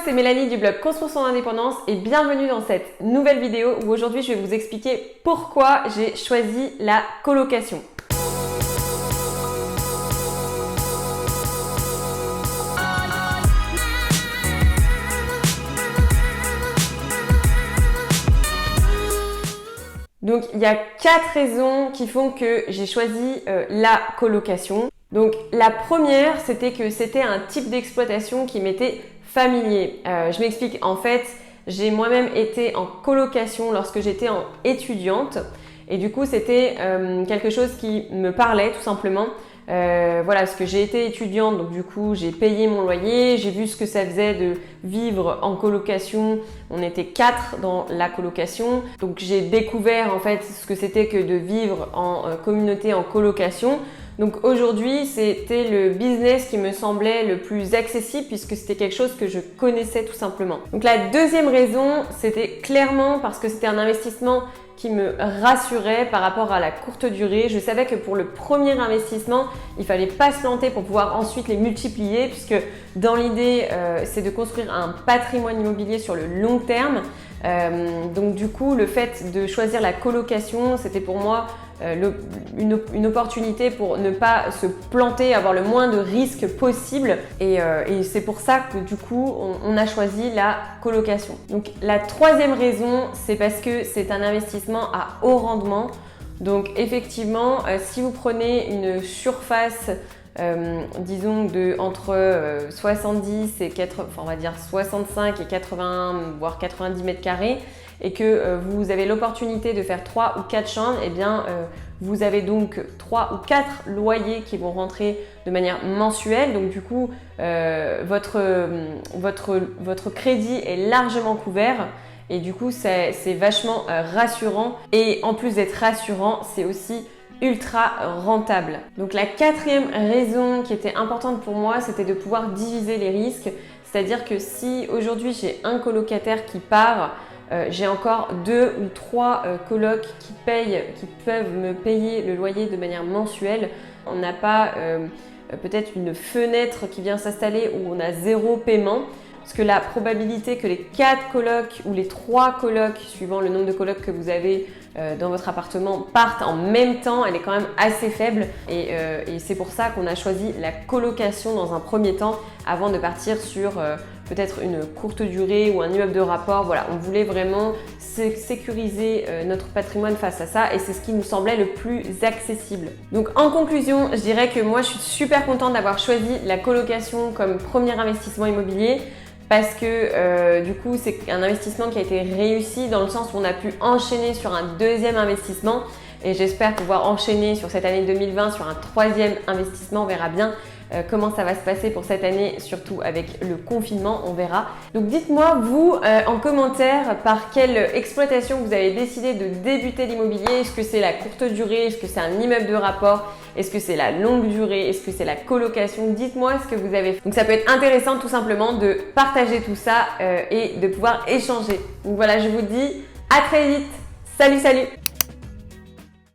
c'est Mélanie du blog Construire son indépendance et bienvenue dans cette nouvelle vidéo où aujourd'hui je vais vous expliquer pourquoi j'ai choisi la colocation. Donc il y a 4 raisons qui font que j'ai choisi la colocation. Donc la première, c'était que c'était un type d'exploitation qui m'était familier. Je m'explique, en fait, j'ai moi-même été en colocation lorsque j'étais étudiante et du coup c'était quelque chose qui me parlait tout simplement. Voilà, parce que j'ai été étudiante, donc du coup j'ai payé mon loyer, j'ai vu ce que ça faisait de vivre en colocation. On était 4 dans la colocation, donc j'ai découvert en fait ce que c'était que de vivre en communauté en colocation. Donc aujourd'hui, c'était le business qui me semblait le plus accessible puisque c'était quelque chose que je connaissais tout simplement. Donc la deuxième raison, c'était clairement parce que c'était un investissement qui me rassurait par rapport à la courte durée. Je savais que pour le premier investissement, il fallait pas se planter pour pouvoir ensuite les multiplier puisque dans l'idée, c'est de construire un patrimoine immobilier sur le long terme. Donc du coup, le fait de choisir la colocation, c'était pour moi une opportunité pour ne pas se planter, avoir le moins de risques possible et c'est pour ça que du coup on a choisi la colocation. Donc la troisième raison, c'est parce que c'est un investissement à haut rendement. Donc effectivement, si vous prenez une surface disons entre 70 et 80, enfin on va dire 65 et 80 voire 90 mètres carrés et que vous avez l'opportunité de faire 3 ou 4 chambres, et bien vous avez donc 3 ou 4 loyers qui vont rentrer de manière mensuelle. Donc du coup votre crédit est largement couvert. Et du coup, c'est vachement rassurant. Et en plus d'être rassurant, c'est aussi ultra rentable. Donc la quatrième raison qui était importante pour moi, c'était de pouvoir diviser les risques. C'est-à-dire que si aujourd'hui j'ai un colocataire qui part, j'ai encore 2 ou 3 colocs qui peuvent me payer le loyer de manière mensuelle. On n'a pas peut-être une fenêtre qui vient s'installer où on a 0 paiement. Parce que la probabilité que les 4 colocs ou les 3 colocs, suivant le nombre de colocs que vous avez dans votre appartement, partent en même temps, elle est quand même assez faible. Et c'est pour ça qu'on a choisi la colocation dans un premier temps avant de partir sur peut-être une courte durée ou un immeuble de rapport. Voilà, on voulait vraiment sécuriser notre patrimoine face à ça et c'est ce qui nous semblait le plus accessible. Donc en conclusion, je dirais que moi je suis super contente d'avoir choisi la colocation comme premier investissement immobilier. Parce que du coup, c'est un investissement qui a été réussi dans le sens où on a pu enchaîner sur un deuxième investissement et j'espère pouvoir enchaîner sur cette année 2020 sur un troisième investissement. On verra bien comment ça va se passer pour cette année, surtout avec le confinement, on verra. Donc dites-moi vous en commentaire par quelle exploitation vous avez décidé de débuter l'immobilier. Est-ce que c'est la courte durée? Est-ce que c'est un immeuble de rapport? Est-ce que c'est la longue durée? Est-ce que c'est la colocation? Dites-moi ce que vous avez fait. Donc ça peut être intéressant tout simplement de partager tout ça et de pouvoir échanger. Donc voilà, je vous dis à très vite. Salut, salut!